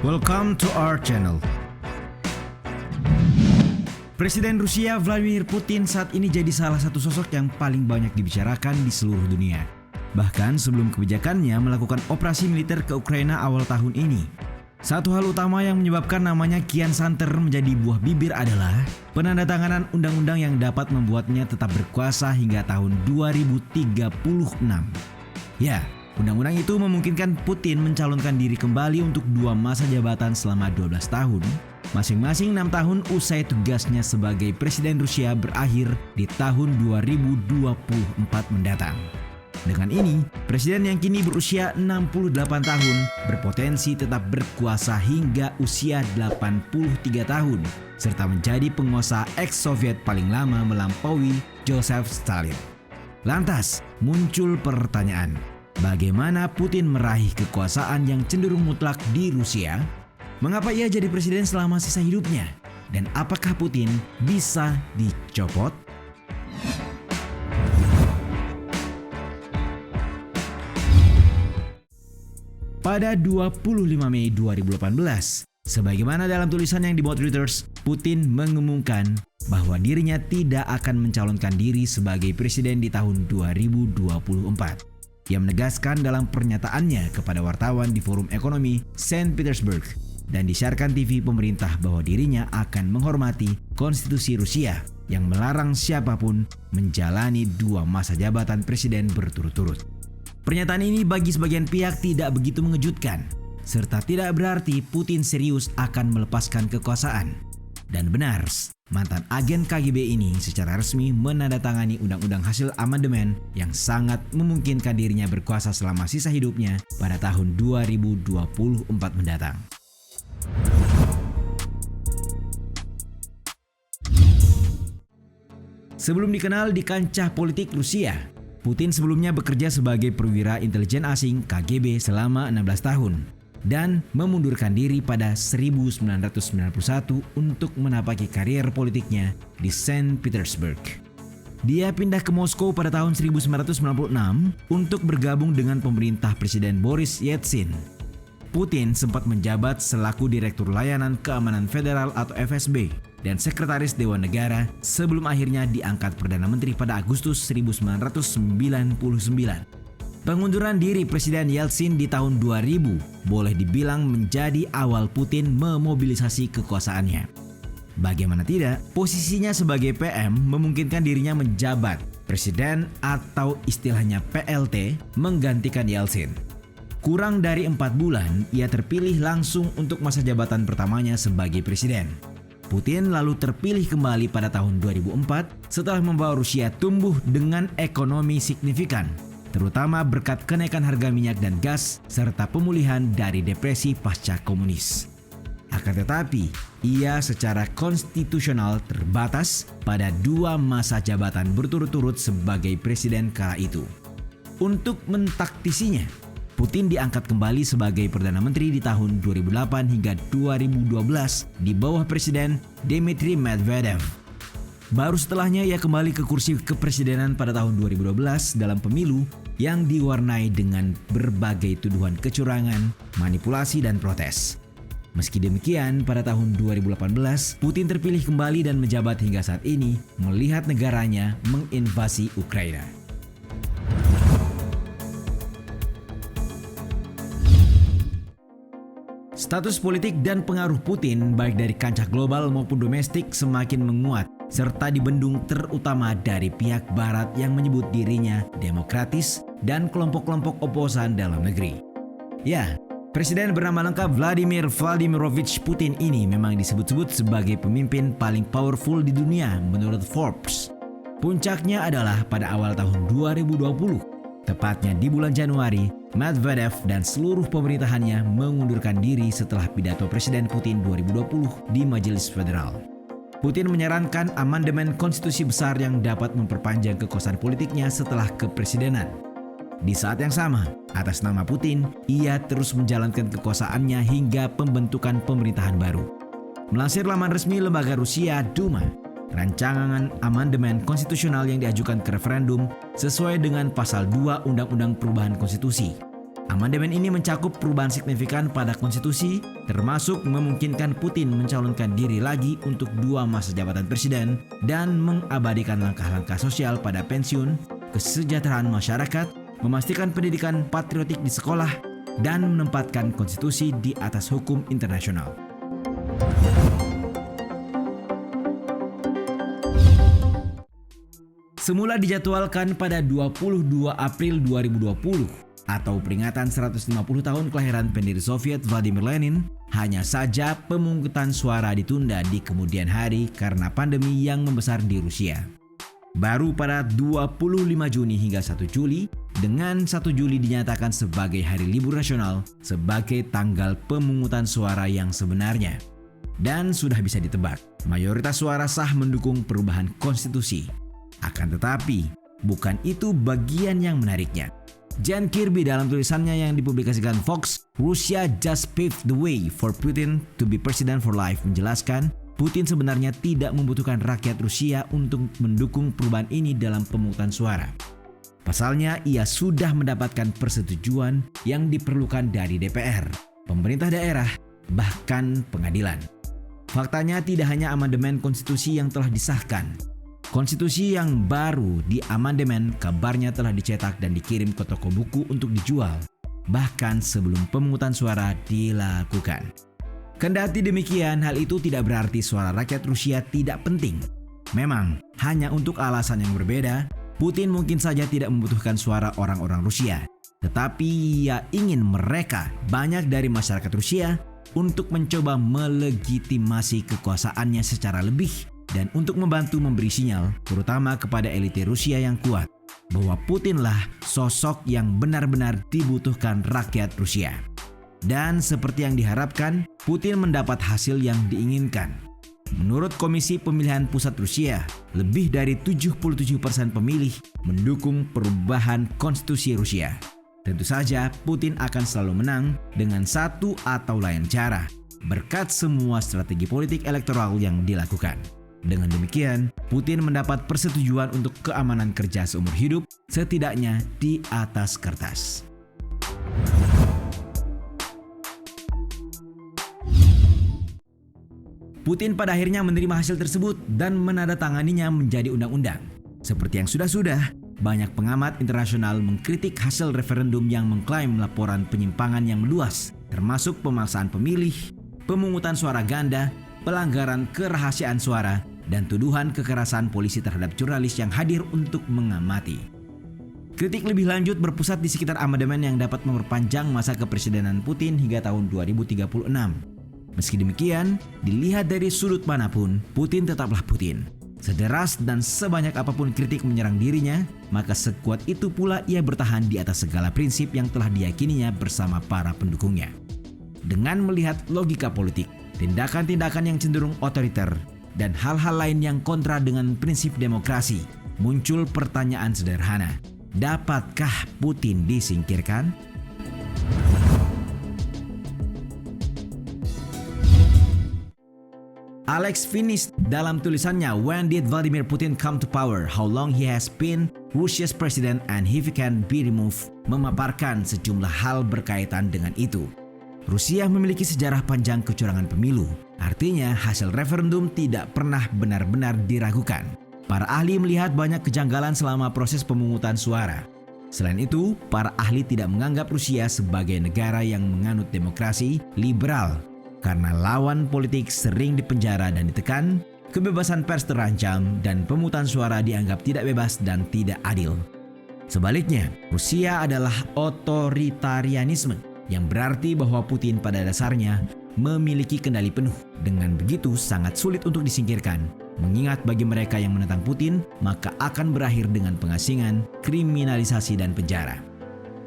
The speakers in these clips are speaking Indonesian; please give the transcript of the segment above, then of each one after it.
Welcome to our channel. Presiden Rusia Vladimir Putin saat ini jadi salah satu sosok yang paling banyak dibicarakan di seluruh dunia. Bahkan sebelum kebijakannya melakukan operasi militer ke Ukraina awal tahun ini. Satu hal utama yang menyebabkan namanya kian santer menjadi buah bibir adalah penandatanganan undang-undang yang dapat membuatnya tetap berkuasa hingga tahun 2036. Ya, undang-undang itu memungkinkan Putin mencalonkan diri kembali untuk 2 masa jabatan selama 12 tahun, masing-masing 6 tahun usai tugasnya sebagai Presiden Rusia berakhir di tahun 2024 mendatang. Dengan ini, Presiden yang kini berusia 68 tahun berpotensi tetap berkuasa hingga usia 83 tahun, serta menjadi penguasa ex-Soviet paling lama melampaui Joseph Stalin. Lantas, muncul pertanyaan, bagaimana Putin meraih kekuasaan yang cenderung mutlak di Rusia? Mengapa ia jadi presiden selama sisa hidupnya? Dan apakah Putin bisa dicopot? Pada 25 Mei 2018, sebagaimana dalam tulisan yang dimuat Reuters, Putin mengumumkan bahwa dirinya tidak akan mencalonkan diri sebagai presiden di tahun 2024. Ia menegaskan dalam pernyataannya kepada wartawan di Forum Ekonomi Saint Petersburg dan disiarkan TV pemerintah bahwa dirinya akan menghormati konstitusi Rusia yang melarang siapapun menjalani 2 masa jabatan presiden berturut-turut. Pernyataan ini bagi sebagian pihak tidak begitu mengejutkan, serta tidak berarti Putin serius akan melepaskan kekuasaan. Dan benar, mantan agen KGB ini secara resmi menandatangani undang-undang hasil amandemen yang sangat memungkinkan dirinya berkuasa selama sisa hidupnya pada tahun 2024 mendatang. Sebelum dikenal di kancah politik Rusia, Putin sebelumnya bekerja sebagai perwira intelijen asing KGB selama 16 tahun dan memundurkan diri pada 1991 untuk menapaki karier politiknya di Saint Petersburg. Dia pindah ke Moskow pada tahun 1996 untuk bergabung dengan pemerintah Presiden Boris Yeltsin. Putin sempat menjabat selaku Direktur Layanan Keamanan Federal atau FSB dan Sekretaris Dewan Negara sebelum akhirnya diangkat Perdana Menteri pada Agustus 1999. Pengunduran diri Presiden Yeltsin di tahun 2000 boleh dibilang menjadi awal Putin memobilisasi kekuasaannya. Bagaimana tidak, posisinya sebagai PM memungkinkan dirinya menjabat Presiden atau istilahnya PLT menggantikan Yeltsin. Kurang dari 4 bulan, ia terpilih langsung untuk masa jabatan pertamanya sebagai presiden. Putin lalu terpilih kembali pada tahun 2004 setelah membawa Rusia tumbuh dengan ekonomi signifikan, terutama berkat kenaikan harga minyak dan gas serta pemulihan dari depresi pasca komunis. Akan tetapi, ia secara konstitusional terbatas pada 2 masa jabatan berturut-turut sebagai presiden kala itu. Untuk mentaktisinya, Putin diangkat kembali sebagai Perdana Menteri di tahun 2008 hingga 2012 di bawah Presiden Dmitry Medvedev. Baru setelahnya ia kembali ke kursi kepresidenan pada tahun 2012 dalam pemilu yang diwarnai dengan berbagai tuduhan kecurangan, manipulasi, dan protes. Meski demikian, pada tahun 2018, Putin terpilih kembali dan menjabat hingga saat ini melihat negaranya menginvasi Ukraina. Status politik dan pengaruh Putin baik dari kancah global maupun domestik semakin menguat serta dibendung terutama dari pihak barat yang menyebut dirinya demokratis dan kelompok-kelompok oposan dalam negeri. Ya, presiden bernama lengkap Vladimir Vladimirovich Putin ini memang disebut-sebut sebagai pemimpin paling powerful di dunia menurut Forbes. Puncaknya adalah pada awal tahun 2020. Tepatnya di bulan Januari, Medvedev dan seluruh pemerintahannya mengundurkan diri setelah pidato Presiden Putin 2020 di Majelis Federal. Putin menyarankan amandemen konstitusi besar yang dapat memperpanjang kekuasaan politiknya setelah kepresidenan. Di saat yang sama, atas nama Putin, ia terus menjalankan kekuasaannya hingga pembentukan pemerintahan baru. Melansir laman resmi lembaga Rusia Duma, rancangan amandemen konstitusional yang diajukan ke referendum sesuai dengan pasal 2 Undang-Undang Perubahan Konstitusi. Amandemen ini mencakup perubahan signifikan pada konstitusi, termasuk memungkinkan Putin mencalonkan diri lagi untuk 2 masa jabatan presiden dan mengabadikan langkah-langkah sosial pada pensiun, kesejahteraan masyarakat, memastikan pendidikan patriotik di sekolah, dan menempatkan konstitusi di atas hukum internasional. Semula dijadwalkan pada 22 April 2020 atau peringatan 150 tahun kelahiran pendiri Soviet Vladimir Lenin, hanya saja pemungutan suara ditunda di kemudian hari karena pandemi yang membesar di Rusia. Baru pada 25 Juni hingga 1 Juli, dengan 1 Juli dinyatakan sebagai hari libur nasional sebagai tanggal pemungutan suara yang sebenarnya. Dan sudah bisa ditebak, mayoritas suara sah mendukung perubahan konstitusi. Akan tetapi, bukan itu bagian yang menariknya. Jan Kirby dalam tulisannya yang dipublikasikan Fox, Russia just paved the way for Putin to be president for life, menjelaskan Putin sebenarnya tidak membutuhkan rakyat Rusia untuk mendukung perubahan ini dalam pemungutan suara. Pasalnya, ia sudah mendapatkan persetujuan yang diperlukan dari DPR, pemerintah daerah, bahkan pengadilan. Faktanya tidak hanya amandemen konstitusi yang telah disahkan. Konstitusi yang baru di amandemen kabarnya telah dicetak dan dikirim ke toko buku untuk dijual, bahkan sebelum pemungutan suara dilakukan. Kendati demikian, hal itu tidak berarti suara rakyat Rusia tidak penting. Memang, hanya untuk alasan yang berbeda, Putin mungkin saja tidak membutuhkan suara orang-orang Rusia, tetapi ia ingin mereka, banyak dari masyarakat Rusia, untuk mencoba melegitimasi kekuasaannya secara lebih dan untuk membantu memberi sinyal, terutama kepada elite Rusia yang kuat, bahwa Putinlah sosok yang benar-benar dibutuhkan rakyat Rusia. Dan seperti yang diharapkan, Putin mendapat hasil yang diinginkan. Menurut Komisi Pemilihan Pusat Rusia, lebih dari 77% pemilih mendukung perubahan konstitusi Rusia. Tentu saja Putin akan selalu menang dengan satu atau lain cara, berkat semua strategi politik elektoral yang dilakukan. Dengan demikian, Putin mendapat persetujuan untuk keamanan kerja seumur hidup, setidaknya di atas kertas. Putin pada akhirnya menerima hasil tersebut dan menandatanganinya menjadi undang-undang. Seperti yang sudah-sudah, banyak pengamat internasional mengkritik hasil referendum yang mengklaim laporan penyimpangan yang meluas, termasuk pemaksaan pemilih, pemungutan suara ganda, pelanggaran kerahasiaan suara, dan tuduhan kekerasan polisi terhadap jurnalis yang hadir untuk mengamati. Kritik lebih lanjut berpusat di sekitar amandemen yang dapat memperpanjang masa kepresidenan Putin hingga tahun 2036. Meski demikian, dilihat dari sudut manapun, Putin tetaplah Putin. Sederas dan sebanyak apapun kritik menyerang dirinya, maka sekuat itu pula ia bertahan di atas segala prinsip yang telah diyakininya bersama para pendukungnya. Dengan melihat logika politik, tindakan-tindakan yang cenderung otoriter, dan hal-hal lain yang kontra dengan prinsip demokrasi, muncul pertanyaan sederhana. Dapatkah Putin disingkirkan? Alex Finis dalam tulisannya When Did Vladimir Putin Come to Power? How Long He Has Been Russia's President and If He Can Be Removed, memaparkan sejumlah hal berkaitan dengan itu. Rusia memiliki sejarah panjang kecurangan pemilu. Artinya hasil referendum tidak pernah benar-benar diragukan. Para ahli melihat banyak kejanggalan selama proses pemungutan suara. Selain itu, para ahli tidak menganggap Rusia sebagai negara yang menganut demokrasi liberal. Karena lawan politik sering dipenjara dan ditekan, kebebasan pers terancam, dan pemungutan suara dianggap tidak bebas dan tidak adil. Sebaliknya, Rusia adalah otoritarianisme, yang berarti bahwa Putin pada dasarnya memiliki kendali penuh. Dengan begitu sangat sulit untuk disingkirkan, mengingat bagi mereka yang menentang Putin, maka akan berakhir dengan pengasingan, kriminalisasi, dan penjara.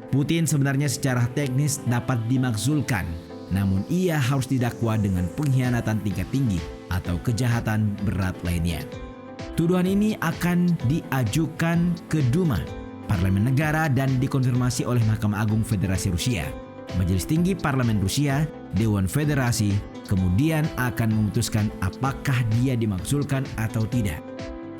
Putin sebenarnya secara teknis dapat dimakzulkan, namun ia harus didakwa dengan pengkhianatan tingkat tinggi atau kejahatan berat lainnya. Tuduhan ini akan diajukan ke Duma, Parlemen Negara, dan dikonfirmasi oleh Mahkamah Agung Federasi Rusia. Majelis Tinggi Parlemen Rusia, Dewan Federasi, kemudian akan memutuskan apakah dia dimakzulkan atau tidak.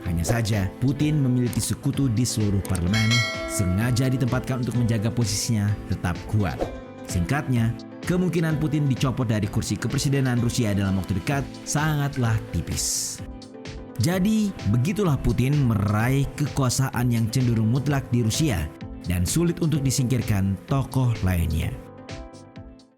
Hanya saja, Putin memiliki sekutu di seluruh parlemen, sengaja ditempatkan untuk menjaga posisinya tetap kuat. Singkatnya, kemungkinan Putin dicopot dari kursi kepresidenan Rusia dalam waktu dekat sangatlah tipis. Jadi, begitulah Putin meraih kekuasaan yang cenderung mutlak di Rusia dan sulit untuk disingkirkan tokoh lainnya.